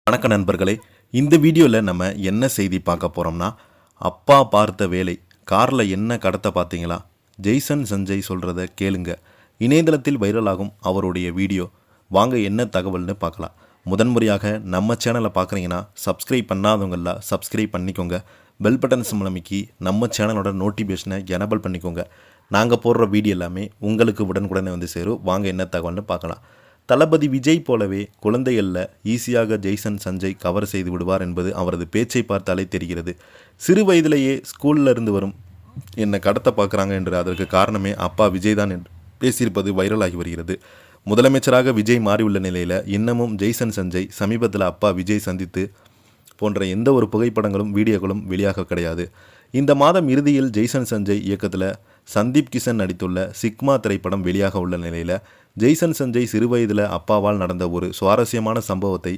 வணக்க நண்பர்களே, இந்த வீடியோவில் நம்ம என்ன செய்தி பார்க்க போகிறோம்னா, அப்பா பார்த்த வேலை காரில் என்ன கடத்த பார்த்தீங்களா? ஜெய்சன் சஞ்சய் சொல்கிறத கேளுங்க. இணையதளத்தில் வைரலாகும் அவருடைய வீடியோ. வாங்க என்ன தகவல்னு பார்க்கலாம். முதன்முறையாக நம்ம சேனலை பார்க்குறீங்கன்னா சப்ஸ்கிரைப் பண்ணாதவங்களாம் சப்ஸ்கிரைப் பண்ணிக்கோங்க. பெல் பட்டன் சிம்லமிக்கி நம்ம சேனலோட நோட்டிஃபிகேஷனை எனேபிள் பண்ணிக்கோங்க. நாங்கள் போடுற வீடியோ எல்லாமே உங்களுக்கு உடனுக்குடனே வந்து சேரும். வாங்க என்ன தகவல்னு பார்க்கலாம். தளபதி விஜய் போலவே குழந்தைகளில் ஈஸியாக ஜெய்சன் சஞ்சய் கவர் செய்து விடுவார் என்பது அவரது பேச்சை பார்த்தாலே தெரிகிறது. சிறு வயதிலேயே ஸ்கூலில் இருந்து வரும் என்னை கடத்த பார்க்குறாங்க என்று அதற்கு காரணமே அப்பா விஜய் தான் என்று பேசியிருப்பது வைரலாகி வருகிறது. முதலமைச்சராக விஜய் மாறியுள்ள நிலையில் இன்னமும் ஜெய்சன் சஞ்சய் சமீபத்தில் அப்பா விஜய் சந்தித்து போன்ற எந்த ஒரு புகைப்படங்களும் வீடியோக்களும் வெளியாக கிடையாது. இந்த மாதம் இறுதியில் ஜெய்சன் சஞ்சய் இயக்கத்தில் சந்தீப் கிஷன் நடித்துள்ள சிக்மா திரைப்படம் வெளியாக உள்ள நிலையில் ஜெய்சன் சஞ்சய் சிறுவயதில் அப்பாவால் நடந்த ஒரு சுவாரஸ்யமான சம்பவத்தை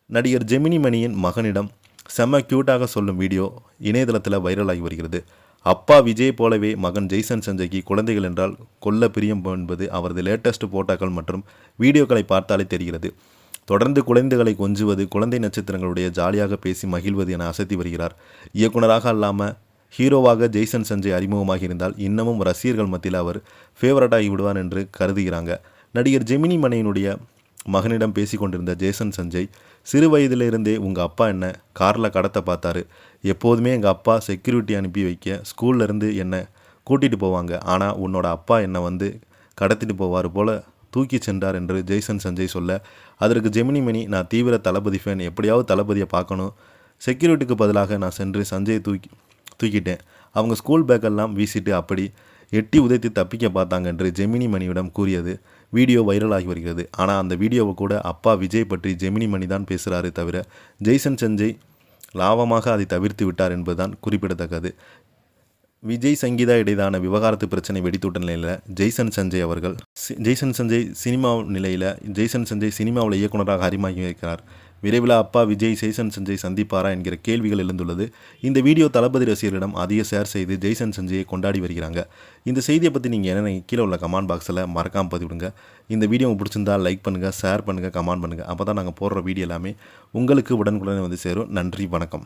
நடிகர் ஜெமினி மணியின் மகனிடம் செம்ம க்யூட்டாக சொல்லும் வீடியோ இணையதளத்தில் வைரலாகி வருகிறது. அப்பா விஜய் போலவே மகன் ஜெய்சன் சஞ்சய்க்கு குழந்தைகள் என்றால் கொல்ல பிரியம் என்பது அவரது லேட்டஸ்ட் போட்டோக்கள் மற்றும் வீடியோக்களை பார்த்தாலே தெரிகிறது. தொடர்ந்து குழந்தைகளை கொஞ்சுவது, குழந்தை நட்சத்திரங்களுடைய ஜாலியாக பேசி மகிழ்வது என அசத்தி வருகிறார். இயக்குனராக அல்லாமல் ஹீரோவாக ஜெய்சன் சஞ்சய் அறிமுகமாக இருந்தால் இன்னமும் ரசிகர்கள் மத்தியில் அவர் ஃபேவரட்டாகி விடுவார் என்று கருதுகிறாங்க. நடிகர் ஜெமினி மணியினுடைய மகனிடம் பேசி கொண்டிருந்த ஜெய்சன் சஞ்சய், சிறு வயதிலிருந்தே உங்கள் அப்பா என்ன காரில் கடத்த பார்த்தாரு. எப்போதுமே எங்கள் அப்பா செக்யூரிட்டி அனுப்பி வைக்க ஸ்கூல்லேருந்து என்னை கூட்டிகிட்டு போவாங்க. ஆனால் உன்னோட அப்பா என்னை வந்து கடத்திட்டு போவார் போல் தூக்கி சென்றார் என்று ஜெய்சன் சஞ்சய் சொல்ல, அதற்கு ஜெமினி மணி, நான் தீவிர தளபதி ஃபேன், எப்படியாவது தளபதியை பார்க்கணும், செக்யூரிட்டிக்கு பதிலாக நான் சென்று சஞ்சயை தூக்கிட்டேன். அவங்க ஸ்கூல் பேக்கெல்லாம் வீசிட்டு அப்படி எட்டி உதைத்து தப்பிக்க பார்த்தாங்க என்று ஜெமினி மணியிடம் கூறியது வீடியோ வைரலாகி வருகிறது. ஆனால் அந்த வீடியோவை கூட அப்பா விஜய் பற்றி ஜெமினி மணி தான் பேசுகிறாரே தவிர ஜெய்சன் சஞ்சய் லாபமாக அதை தவிர்த்து விட்டார் என்பதுதான் குறிப்பிடத்தக்கது. விஜய் சங்கீதா இடையிலான விவகாரத்து பிரச்சனை வெடித்துட்ட நிலையில் ஜெய்சன் சஞ்சய் சினிமாவில் இயக்குனராக அறிமுகமாகி இருக்கிறார். விரைவில் அப்பா விஜய் ஜெய்சன் சஞ்சய் சந்திப்பாரா என்கிற கேள்விகள் எழுந்துள்ளது. இந்த வீடியோ தளபதி ரசிகர்களிடம் அதிக ஷேர் செய்து ஜெய்சன் சஞ்சயை கொண்டாடி வருகிறாங்க. இந்த செய்தியை பற்றி நீங்கள் என்ன கீழே உள்ள கமெண்ட் பாக்ஸில் மறக்காமல் பதிவிடுங்க. இந்த வீடியோ பிடிச்சிருந்தால் லைக் பண்ணுங்கள், ஷேர் பண்ணுங்கள், கமெண்ட் பண்ணுங்கள். அப்போ தான் நாங்கள் போடுற வீடியோ எல்லாமே உங்களுக்கு உடனுக்குடனே வந்து சேரும். நன்றி, வணக்கம்.